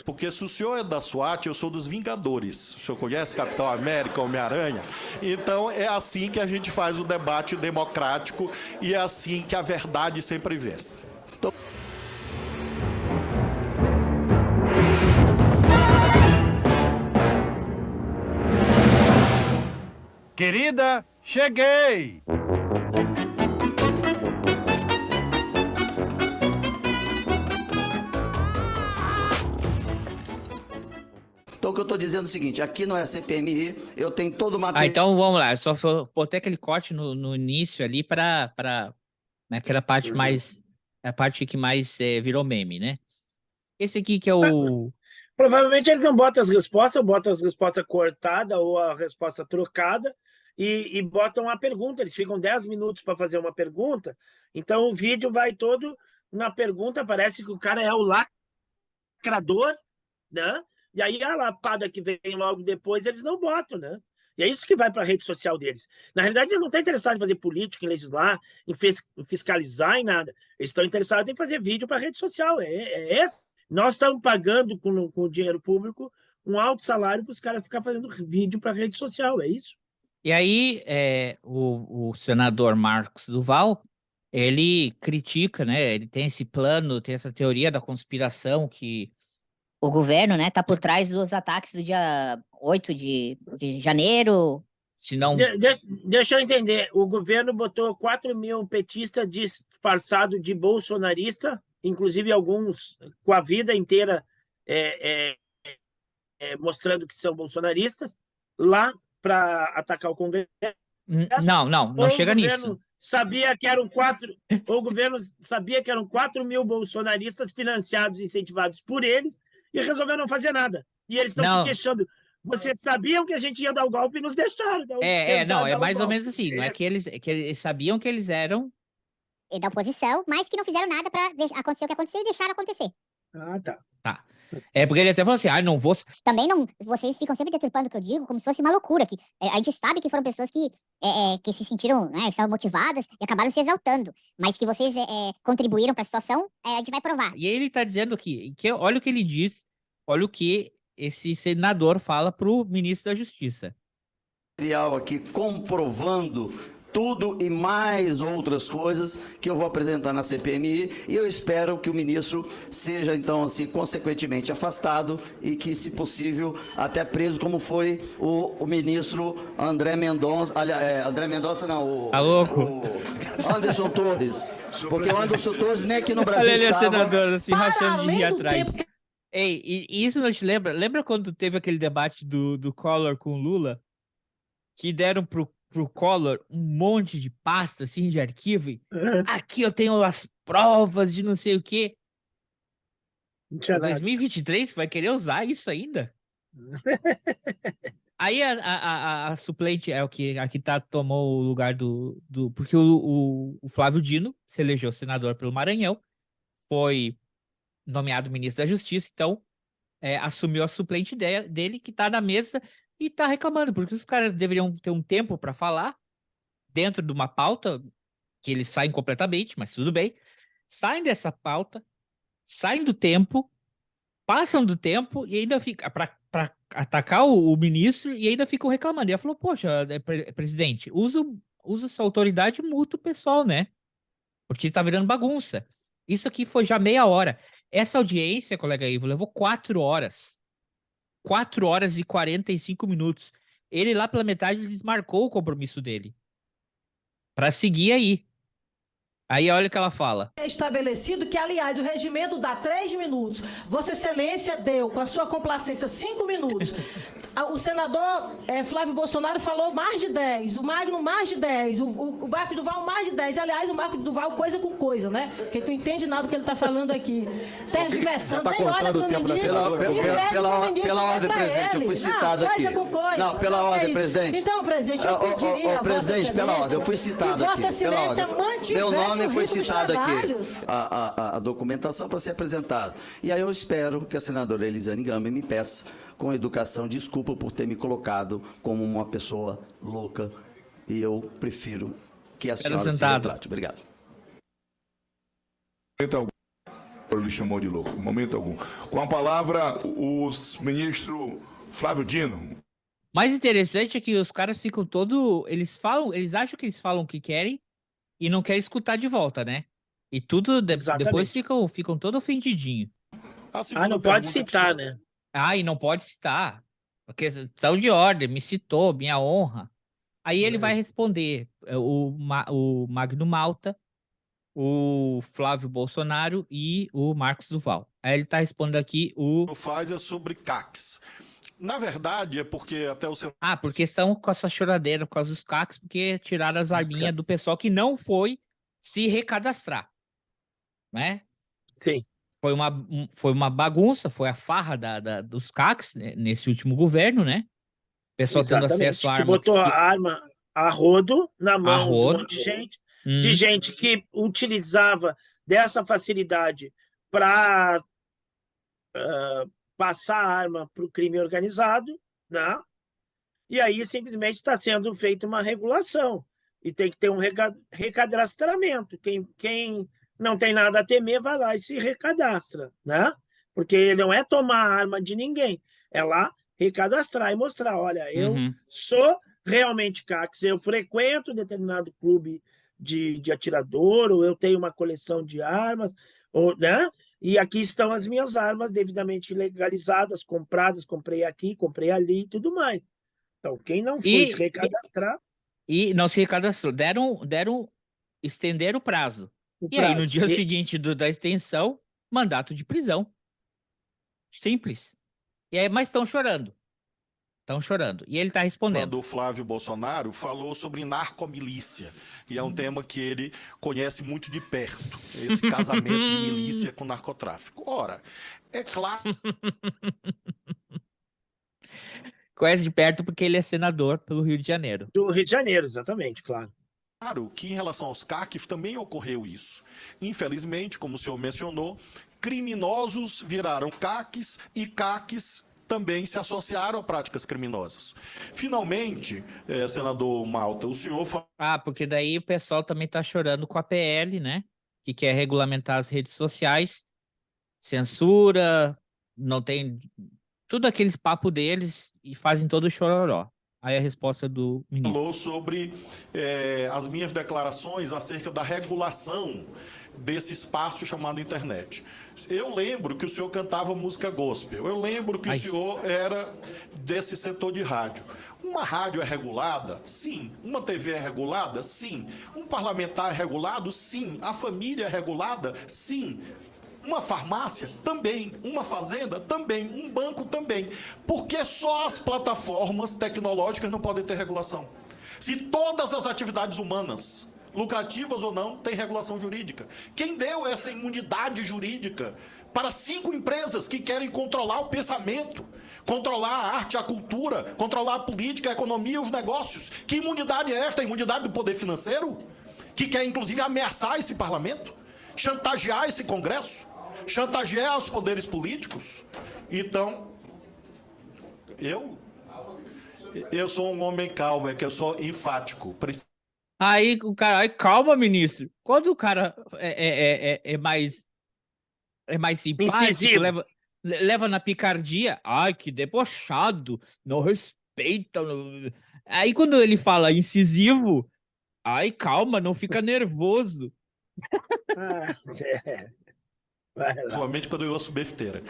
Porque se o senhor é da SWAT, eu sou dos Vingadores. O senhor conhece Capitão América, Homem-Aranha? Então é assim que a gente faz o debate democrático e é assim que a verdade sempre vence. Querida, cheguei! Então, o que eu estou dizendo é o seguinte, aqui no SPMI, eu tenho todo o material... então vamos lá, eu só botei aquele corte no início ali para naquela parte mais, a parte que mais virou meme, né? Esse aqui que é o... Provavelmente eles não botam as respostas, ou botam as respostas cortadas ou a resposta trocada e botam a pergunta. Eles ficam 10 minutos para fazer uma pergunta, então o vídeo vai todo na pergunta, parece que o cara é o lacrador, né? E aí a lapada que vem logo depois eles não botam, né? E é isso que vai para a rede social deles. Na realidade, eles não estão interessados em fazer política, em legislar, em fiscalizar, em nada. Eles estão interessados em fazer vídeo para a rede social. É esse. Nós estamos pagando com o dinheiro público um alto salário para os caras ficarem fazendo vídeo para a rede social, é isso? E aí o senador Marcos Duval, ele critica, né? Ele tem esse plano, tem essa teoria da conspiração que... O governo, né, tá por trás dos ataques do dia 8 de janeiro. Se não... Deixa eu entender. O governo botou 4 mil petistas disfarçados de bolsonarista, inclusive alguns com a vida inteira mostrando que são bolsonaristas, lá para atacar o Congresso. Não chega nisso. Sabia que eram o governo sabia que eram 4 mil bolsonaristas financiados, incentivados por eles, e resolveu não fazer nada. E eles estão se queixando. Vocês sabiam que a gente ia dar o golpe e nos deixaram. É mais ou menos assim. Não é que eles sabiam que eles eram da oposição, mas que não fizeram nada para acontecer o que aconteceu e deixaram acontecer. Ah, tá. Tá. É porque ele até falou assim, não vou... Também não, vocês ficam sempre deturpando o que eu digo, como se fosse uma loucura, que a gente sabe que foram pessoas que se sentiram, né, estavam motivadas e acabaram se exaltando, mas que vocês contribuíram para a situação, a gente vai provar. E ele tá dizendo aqui, que olha o que ele diz, olha o que esse senador fala pro ministro da Justiça. Material aqui comprovando tudo e mais outras coisas que eu vou apresentar na CPMI e eu espero que o ministro seja, então, assim, consequentemente afastado e que, se possível, até preso, como foi o ministro André Mendonça, André Mendonça não, Tá louco? o Anderson Torres, porque o Anderson Torres nem aqui no Brasil olha ele, estava... senador, assim, rachando de rir atrás. Ei, e isso não te lembra? Lembra quando teve aquele debate do Collor com o Lula? Que deram pro Collor um monte de pasta, assim, de arquivo. E, aqui eu tenho as provas de não sei o quê. Em 2023, vai querer usar isso ainda? Aí a suplente é o que aqui tomou o lugar porque o Flávio Dino se elegeu senador pelo Maranhão, foi nomeado ministro da Justiça, então assumiu a suplente dele, que tá na mesa e tá reclamando, porque os caras deveriam ter um tempo para falar dentro de uma pauta que eles saem completamente, mas tudo bem. Saem dessa pauta, saem do tempo, passam do tempo e ainda fica para atacar o ministro e ainda ficam reclamando. E ela falou, poxa, presidente, usa essa autoridade e multa o pessoal, né? Porque tá virando bagunça. Isso aqui foi já meia hora. Essa audiência, colega Ivo, levou 4 horas. 4 horas e 45 minutos. Ele lá pela metade desmarcou o compromisso dele. Para seguir aí. Aí olha o que ela fala. É estabelecido que, aliás, o regimento dá 3 minutos. Vossa Excelência deu, com a sua complacência, 5 minutos. O senador Flávio Bolsonaro falou mais de 10. O Magno, mais de 10. O Marcos Duval, mais de 10. Aliás, o Marcos Duval, coisa com coisa, né? Porque tu não entende nada do que ele está falando aqui. Tergiversando, nem olha para o ministro. Pela ordem, presidente, eu fui citado aqui. Não, pela ordem, presidente. Então, presidente, eu pediria presidente, pela ordem, eu fui citado aqui. Vossa Excelência mantivesse meu nome foi citado aqui, trabalhos. a documentação para ser apresentada. E aí eu espero que a senadora Elisiane Gama me peça, com educação, desculpa por ter me colocado como uma pessoa louca, e eu prefiro que a senhora se retrate. Obrigado. Então, lhe chamou de louco, em momento algum. Com a palavra, o ministro Flávio Dino. Mais interessante é que os caras ficam eles acham que eles falam o que querem e não querem escutar de volta, né? E tudo depois ficam todo ofendidinho. Não pode citar, né? E não pode citar. Porque questão de ordem, me citou, minha honra. Aí ele vai responder o Magno Malta, o Flávio Bolsonaro e o Marcos Duval. Aí ele tá respondendo aqui faz é sobre CACs. Na verdade, é porque até o seu... porque estão com essa choradeira por causa dos CACs, porque tiraram as arminhas do pessoal que não foi se recadastrar, né? Sim. Foi uma bagunça, foi a farra dos CACs, né, nesse último governo, né? O pessoal tendo acesso à arma. Que botou a arma a rodo na mão de um monte de gente, de gente que utilizava dessa facilidade para passar a arma para o crime organizado, né? E aí simplesmente está sendo feita uma regulação e tem que ter um recadastramento. Quem não tem nada a temer vai lá e se recadastra, né? Porque não é tomar a arma de ninguém, é lá recadastrar e mostrar, olha, eu sou realmente CACs, eu frequento determinado clube de atirador, ou eu tenho uma coleção de armas, né? E aqui estão as minhas armas devidamente legalizadas, compradas, comprei aqui, comprei ali e tudo mais. Então, quem não foi se recadastrar... E não se recadastrou. Estenderam o prazo. Aí, no dia seguinte da extensão, mandato de prisão. Simples. E aí, mas estão chorando. Estão chorando. E ele está respondendo. Quando o Flávio Bolsonaro falou sobre narcomilícia. E é um tema que ele conhece muito de perto. Esse casamento de milícia com narcotráfico. Ora, é claro... Conhece de perto porque ele é senador pelo Rio de Janeiro. Do Rio de Janeiro, exatamente, claro. Claro que em relação aos CACs também ocorreu isso. Infelizmente, como o senhor mencionou, criminosos viraram CACs e CACs também se associaram a práticas criminosas. Finalmente, senador Malta, o senhor... Porque daí o pessoal também está chorando com a PL, né? Que quer regulamentar as redes sociais, censura, não tem... Tudo aqueles papos deles e fazem todo o chororó. Aí a resposta do ministro. Falou sobre as minhas declarações acerca da regulação desse espaço chamado internet. Eu lembro que o senhor cantava música gospel. Eu lembro que o senhor era desse setor de rádio. Uma rádio é regulada? Sim. Uma TV é regulada? Sim. Um parlamentar é regulado? Sim. A família é regulada? Sim. Uma farmácia? Também. Uma fazenda? Também. Um banco? Também. Porque só as plataformas tecnológicas não podem ter regulação. Se todas as atividades humanas, lucrativas ou não, têm regulação jurídica. Quem deu essa imunidade jurídica para 5 empresas que querem controlar o pensamento, controlar a arte, a cultura, controlar a política, a economia e os negócios? Que imunidade é esta? A imunidade do poder financeiro? Que quer, inclusive, ameaçar esse parlamento? Chantagear esse Congresso? Chantagear os poderes políticos? Então, eu sou um homem calmo, é que eu sou enfático. Aí o cara, calma, ministro. Quando o cara é mais simpático, leva na picardia, que debochado, não respeita. Aí quando ele fala incisivo, calma, não fica nervoso. Principalmente quando eu ouço besteira.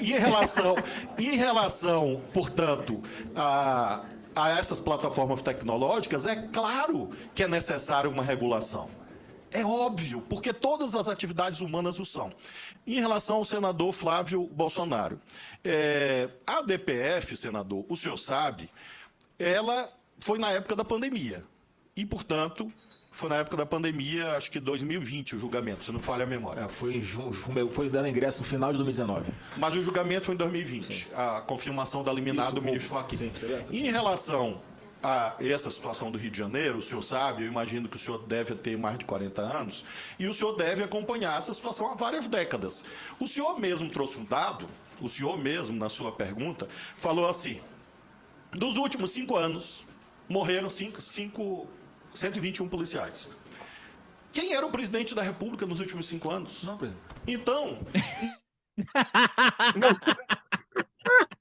Em relação, portanto, a essas plataformas tecnológicas, é claro que é necessário uma regulação. É óbvio, porque todas as atividades humanas o são. Em relação ao senador Flávio Bolsonaro, a DPF, senador, o senhor sabe, ela foi na época da pandemia. E, portanto... Foi na época da pandemia, acho que 2020 o julgamento, se não falha a memória. Foi dando ingresso no final de 2019. Mas o julgamento foi em 2020, sim. A confirmação da liminar do ministro Fachin. Em relação a essa situação do Rio de Janeiro, o senhor sabe, eu imagino que o senhor deve ter mais de 40 anos, e o senhor deve acompanhar essa situação há várias décadas. O senhor mesmo trouxe um dado, o senhor mesmo, na sua pergunta, falou assim, dos últimos 5 anos, morreram 121 policiais. Quem era o presidente da República nos últimos 5 anos? Não, presidente. Então,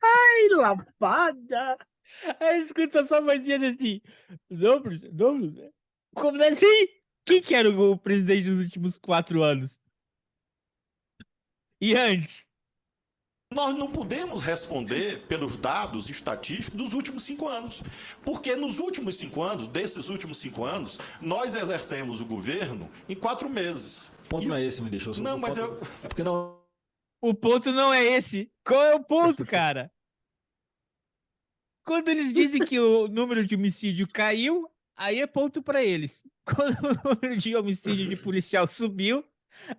Ai, lapada! Aí escuta só mais dias assim. Não, como assim? Quem que era o presidente dos últimos 4 anos? E antes? nós não podemos responder pelos dados estatísticos dos últimos 5 anos. Porque nos últimos 5 anos, desses últimos 5 anos, nós exercemos o governo em 4 meses. O ponto não é esse, ministro. Não, mas eu... É porque não... O ponto não é esse. Qual é o ponto, cara? Quando eles dizem que o número de homicídio caiu, aí é ponto pra eles. Quando o número de homicídio de policial subiu,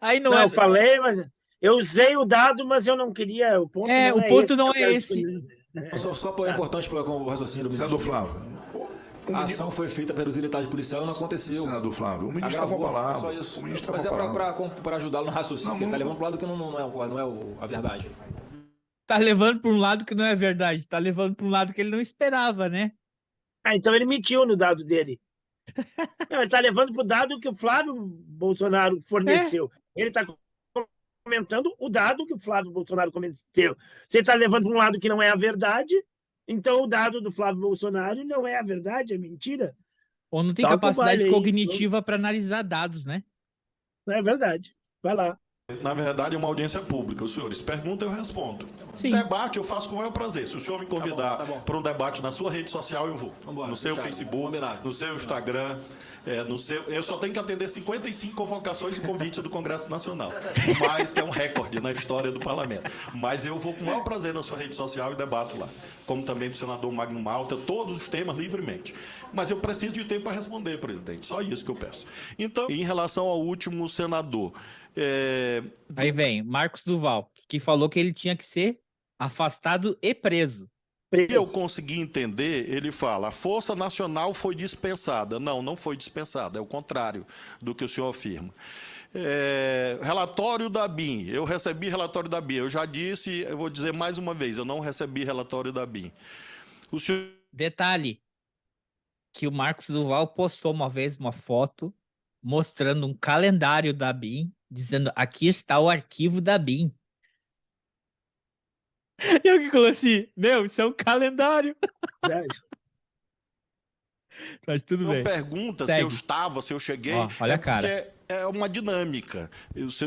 aí não é. Eu falei, mas eu usei o dado, mas eu não queria. O ponto É, não o é ponto esse não que eu é quero esse. discutir. Só é importante para o raciocínio do Senador ministro. Flávio. A ação foi feita pelos militares policiais e não aconteceu. Senador Flávio, o ministro está com a Agravou, palavra. só isso. O ministro Mas tá é com a palavra. para ajudá-lo no raciocínio, Não, porque ele está não- levando para o lado que não é a verdade. Tá levando pra um lado que não é verdade. Tá levando pra um lado que ele não esperava, né? Ah, então ele mentiu no dado dele. Não, ele está levando para o dado que o Flávio Bolsonaro forneceu. Ele está comentando o dado que o Flávio Bolsonaro cometeu. Você está levando para um lado que não é a verdade, então o dado do Flávio Bolsonaro não é a verdade, é mentira. Ou não tem Toca o capacidade baile aí. cognitiva pra analisar dados, né? Não é verdade. Vai lá. Na verdade, é uma audiência pública. Os senhores perguntam, eu respondo. Sim. Debate eu faço com o maior prazer. Se o senhor me convidar tá bom. para um debate na sua rede social, eu vou. Vambora, No seu fechado. Facebook, Combinado. no seu Instagram, no seu... Eu só tenho que atender 55 convocações e convites do Congresso Nacional. Mas que é um recorde na história do Parlamento. Mas eu vou com o maior prazer na sua rede social e debato lá. Como também do senador Magno Malta, todos os temas livremente. Mas eu preciso de tempo para responder, presidente. Só isso que eu peço. Então, em relação ao último senador... Aí vem Marcos Duval, que falou que ele tinha que ser afastado e preso. eu consegui entender, ele fala, a Força Nacional foi dispensada. Não, não foi dispensada, é o contrário do que o senhor afirma. Relatório da BIM, eu recebi relatório da BIM. Eu já disse, eu vou dizer mais uma vez, eu não recebi relatório da BIM. O senhor... Detalhe, que o Marcos Duval postou uma vez uma foto mostrando um calendário da BIM, dizendo, aqui está o arquivo da BIM. E eu que falei assim, meu, isso é um calendário. Mas tudo bem. pergunta Segue. se eu estava, se eu cheguei. Ó, olha a cara. Porque é uma dinâmica.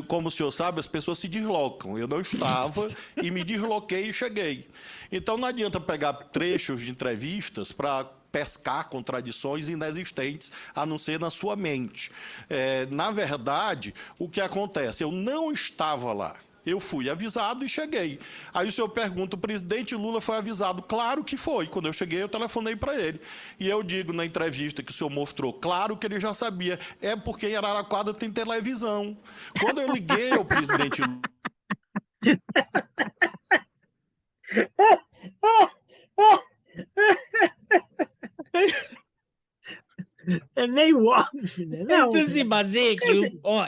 Como o senhor sabe, as pessoas se deslocam. Eu não estava e me desloquei e cheguei. Então não adianta pegar trechos de entrevistas para pescar contradições inexistentes, a não ser na sua mente. Na verdade, o que acontece? Eu não estava lá. Eu fui avisado e cheguei. Aí o senhor pergunta, o presidente Lula foi avisado? Claro que foi. Quando eu cheguei, eu telefonei para ele. E eu digo na entrevista que o senhor mostrou, claro que ele já sabia. É porque em Araraquara tem televisão. Quando eu liguei ao presidente Lula... É meio óbvio, né? Não, Então se baseia que,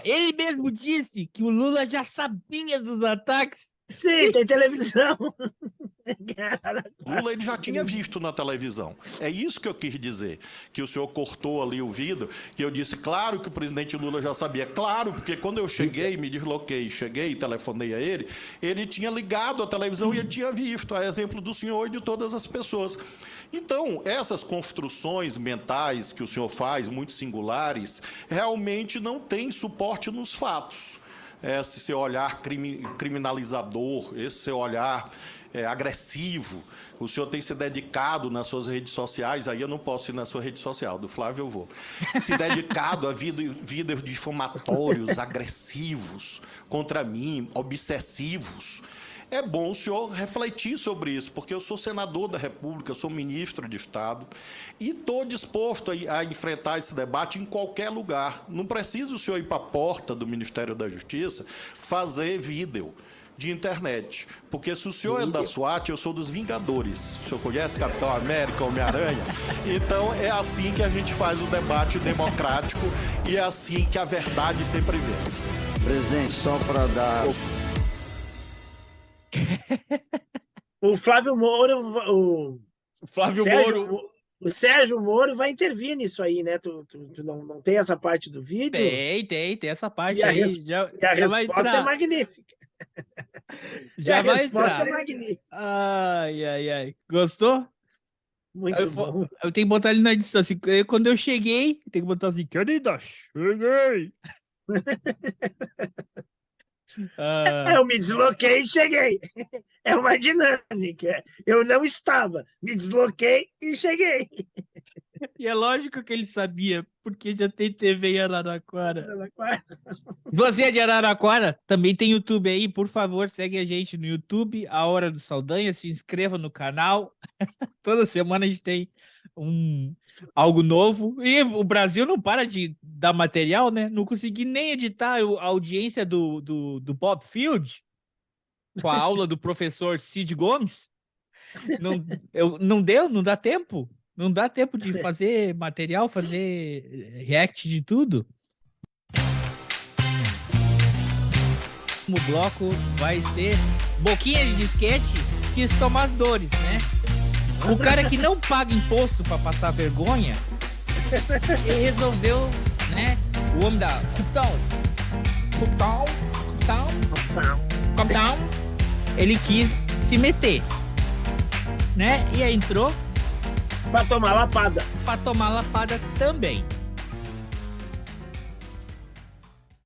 ele mesmo disse que o Lula já sabia dos ataques. sim, tem televisão. Lula ele já tinha visto na televisão. É isso que eu quis dizer. Que o senhor cortou ali o vidro, que eu disse, claro que o presidente Lula já sabia. Claro, porque quando eu cheguei, me desloquei, cheguei, telefonei a ele, ele tinha ligado a televisão e ele tinha visto, a exemplo do senhor e de todas as pessoas. Então, essas construções mentais que o senhor faz, muito singulares, realmente não têm suporte nos fatos. Esse seu olhar criminalizador, esse seu olhar agressivo, o senhor tem se dedicado nas suas redes sociais, aí eu não posso ir na sua rede social, do Flávio eu vou, se dedicado a vídeos difamatórios, agressivos, contra mim, obsessivos. É bom o senhor refletir sobre isso, porque eu sou senador da República, sou ministro de Estado e estou disposto a enfrentar esse debate em qualquer lugar. Não precisa o senhor ir para a porta do Ministério da Justiça fazer vídeo de internet. Porque se o senhor é da SWAT, eu sou dos Vingadores. O senhor conhece Capitão América, Homem-Aranha? Então é assim que a gente faz o debate democrático e é assim que a verdade sempre vence. Presidente, só para dar... O Flávio Moura, o Flávio Sérgio, Moro. O Sérgio Moro vai intervir nisso aí, né? Tu não tem essa parte do vídeo? Tem essa parte E a, aí. res- Já, e a já vai resposta é entrar. magnífica. Já a vai resposta entrar. é magnífica. Ai. Gostou? Muito bom. Eu tenho que botar ali na edição. Assim, quando eu cheguei, tem que botar assim, querida, cheguei. Eu me desloquei e cheguei. É uma dinâmica. Eu não estava. Me desloquei e cheguei. E é lógico que ele sabia, porque já tem TV em Araraquara. Você é de Araraquara? Também tem YouTube aí, por favor, segue a gente no YouTube, A Hora do Saldanha, se inscreva no canal. Toda semana a gente tem algo novo. E o Brasil não para de dar material, né? Não consegui nem editar a audiência do Bob Field com a aula do professor Cid Gomes. Não dá tempo. Não dá tempo de fazer material, fazer react de tudo. O bloco vai ser Boquinha de Disquete, quis tomar as dores, né? O cara que não paga imposto para passar vergonha, ele resolveu, né? O homem da Cuptown, ele quis se meter, né? E aí entrou Pra tomar lapada. para tomar lapada também.